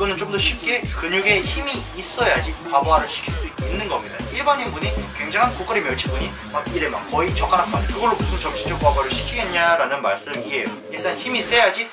이거는 좀 더 쉽게 근육에 힘이 있어야지 과부하를 시킬 수 있는 겁니다. 일반인분이 굉장한 고거리 멸치분이 막 이래 막 거의 젓가락만 그걸로 무슨 정신적 과부하를 시키겠냐라는 말씀이에요. 일단 힘이 세야지.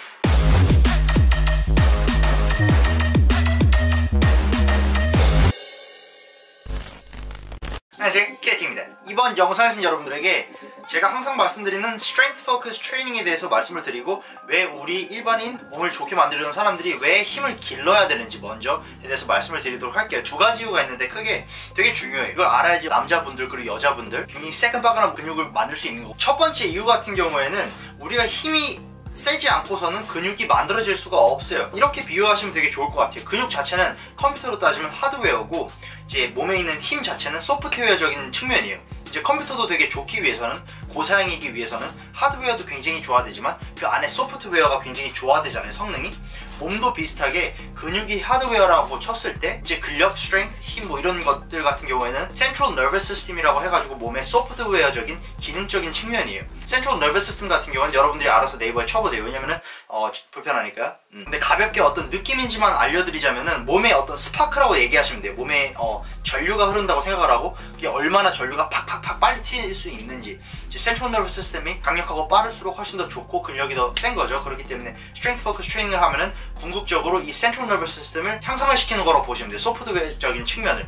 안녕하세요, KT입니다. 이번 영상에서는 여러분들에게 제가 항상 말씀드리는 스트렝스 포커스 트레이닝에 대해서 말씀을 드리고 왜 우리 일반인 몸을 좋게 만들려는 사람들이 왜 힘을 길러야 되는지 먼저에 대해서 말씀을 드리도록 할게요. 두 가지 이유가 있는데 크게 되게 중요해요. 이걸 알아야지 남자분들 그리고 여자분들 굉장히 새끈바끈한 근육을 만들 수 있는 거고, 첫 번째 이유 같은 경우에는 우리가 힘이 세지 않고서는 근육이 만들어질 수가 없어요. 이렇게 비유하시면 되게 좋을 것 같아요. 근육 자체는 컴퓨터로 따지면 하드웨어고 이제 몸에 있는 힘 자체는 소프트웨어적인 측면이에요. 이제 컴퓨터도 되게 좋기 위해서는, 고사양이기 위해서는 하드웨어도 굉장히 좋아야 되지만 그 안에 소프트웨어가 굉장히 좋아야 되잖아요, 성능이. 몸도 비슷하게 근육이 하드웨어라고 쳤을 때 이제 근력, 스트렝스, 힘 뭐 이런 것들 같은 경우에는 Central Nervous System이라고 해가지고 몸의 소프트웨어적인 기능적인 측면이에요. Central Nervous System 같은 경우는 여러분들이 알아서 네이버에 쳐보세요. 왜냐면은 불편하니까요. 근데 가볍게 어떤 느낌인지만 알려드리자면은 몸에 어떤 스파크라고 얘기하시면 돼요. 몸에 전류가 흐른다고 생각을 하고 그게 얼마나 전류가 팍팍팍 빨리 튀일 수 있는지. Central Nervous System이 강력하고 빠를수록 훨씬 더 좋고 근력이 더 센 거죠. 그렇기 때문에 Strength Focus Training을 하면은 궁극적으로 이 Central Nervous System을 향상을 시키는 거라고 보시면 돼요. 소프트웨어적인 측면을.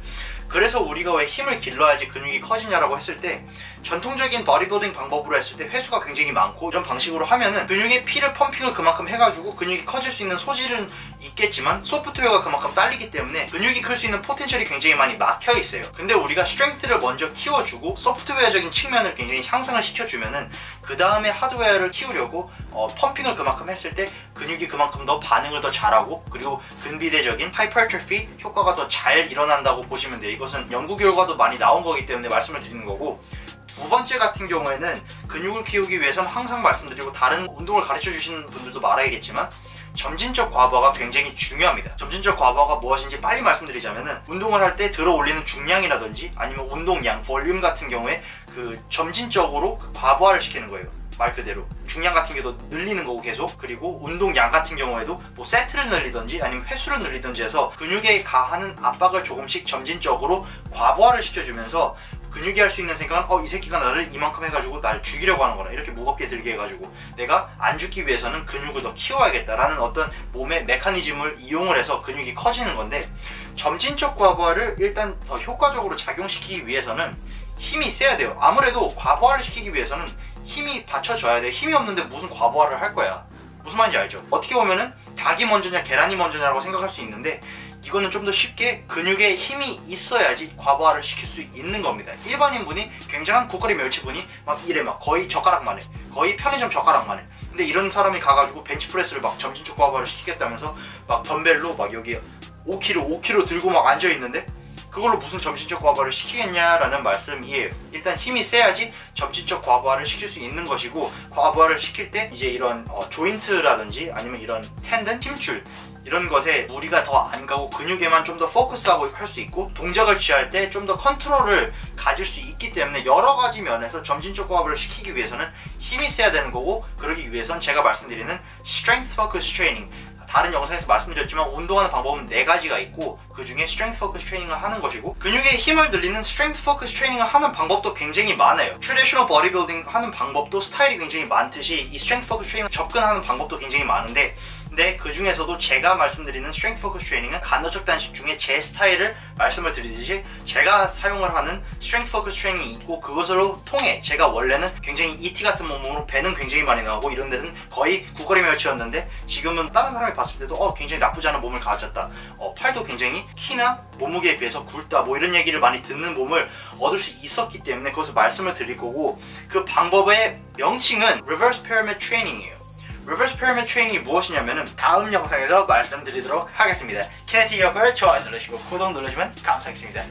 그래서 우리가 왜 힘을 길러야지 근육이 커지냐라고 했을 때, 전통적인 버디빌딩 방법으로 했을 때 회수가 굉장히 많고 이런 방식으로 하면은 근육에 피를 펌핑을 그만큼 해가지고 근육이 커질 수 있는 소질은 있겠지만 소프트웨어가 그만큼 딸리기 때문에 근육이 클 수 있는 포텐셜이 굉장히 많이 막혀 있어요. 근데 우리가 스트렝스를 먼저 키워주고 소프트웨어적인 측면을 굉장히 향상을 시켜주면은 그 다음에 하드웨어를 키우려고 펌핑을 그만큼 했을 때 근육이 그만큼 더 반응을 더 잘하고 그리고 근비대적인 하이퍼트로피 효과가 더 잘 일어난다고 보시면 돼요. 이것은 연구 결과도 많이 나온 거기 때문에 말씀을 드리는 거고, 두 번째 같은 경우에는 근육을 키우기 위해서는 항상 말씀드리고 다른 운동을 가르쳐 주시는 분들도 말하겠지만 점진적 과부하가 굉장히 중요합니다. 점진적 과부하가 무엇인지 빨리 말씀드리자면은 운동을 할 때 들어 올리는 중량이라든지 아니면 운동량, 볼륨 같은 경우에 그 점진적으로 과부하를 시키는 거예요. 말 그대로 중량 같은 게도 늘리는 거고 계속, 그리고 운동량 같은 경우에도 뭐 세트를 늘리든지 아니면 횟수를 늘리든지 해서 근육에 가하는 압박을 조금씩 점진적으로 과부하를 시켜주면서 근육이 할 수 있는 생각은 이 새끼가 나를 이만큼 해가지고 날 죽이려고 하는 거나 이렇게 무겁게 들게 해가지고 내가 안 죽기 위해서는 근육을 더 키워야겠다라는 어떤 몸의 메커니즘을 이용을 해서 근육이 커지는 건데, 점진적 과부하를 일단 더 효과적으로 작용시키기 위해서는 힘이 세야 돼요. 아무래도 과부하를 시키기 위해서는 힘이 받쳐줘야 돼. 힘이 없는데 무슨 과부하를 할 거야. 무슨 말인지 알죠? 어떻게 보면은 닭이 먼저냐 계란이 먼저냐라고 생각할 수 있는데 이거는 좀 더 쉽게 근육에 힘이 있어야지 과부하를 시킬 수 있는 겁니다. 일반인분이 굉장한 국거리 멸치분이 막 이래 막 거의 젓가락만 해. 거의 편의점 젓가락만 해. 근데 이런 사람이 가가지고 벤치프레스를 막 점진적 과부하를 시키겠다면서 막 덤벨로 막 여기 5kg 들고 막 앉아있는데 그걸로 무슨 점진적 과부하를 시키겠냐라는 말씀이에요. 일단 힘이 세야지 점진적 과부하를 시킬 수 있는 것이고, 과부하를 시킬 때 이제 이런 조인트라든지 아니면 이런 텐든, 힘줄 이런 것에 무리가 더 안 가고 근육에만 좀 더 포커스하고 할 수 있고 동작을 취할 때 좀 더 컨트롤을 가질 수 있기 때문에 여러 가지 면에서 점진적 과부하를 시키기 위해서는 힘이 세야 되는 거고, 그러기 위해선 제가 말씀드리는 Strength Focus Training, 다른 영상에서 말씀드렸지만 운동하는 방법은 4가지가 있고 그 중에 Strength Focus Training을 하는 것이고, 근육의 힘을 늘리는 Strength Focus Training을 하는 방법도 굉장히 많아요. Traditional Bodybuilding 하는 방법도 스타일이 굉장히 많듯이 이 Strength Focus Training 접근하는 방법도 굉장히 많은데, 근데 그 중에서도 제가 말씀드리는 Strength Focus Training은 간헐적 단식 중에 제 스타일을 말씀을 드리듯이 제가 사용을 하는 Strength Focus Training이 있고, 그것으로 통해 제가 원래는 굉장히 ET 같은 몸으로 배는 굉장히 많이 나오고 이런 데는 거의 국거리 멸치였는데 지금은 다른 사람이 봤을 때도 굉장히 나쁘지 않은 몸을 가졌다, 팔도 굉장히 키나 몸무게에 비해서 굵다 뭐 이런 얘기를 많이 듣는 몸을 얻을 수 있었기 때문에 그것을 말씀을 드릴 거고, 그 방법의 명칭은 Reverse Pyramid Training이에요. Reverse Pyramid Training이 무엇이냐면은 다음 영상에서 말씀드리도록 하겠습니다. 키네틱 역을 좋아요 누르시고 구독 누르시면 감사하겠습니다.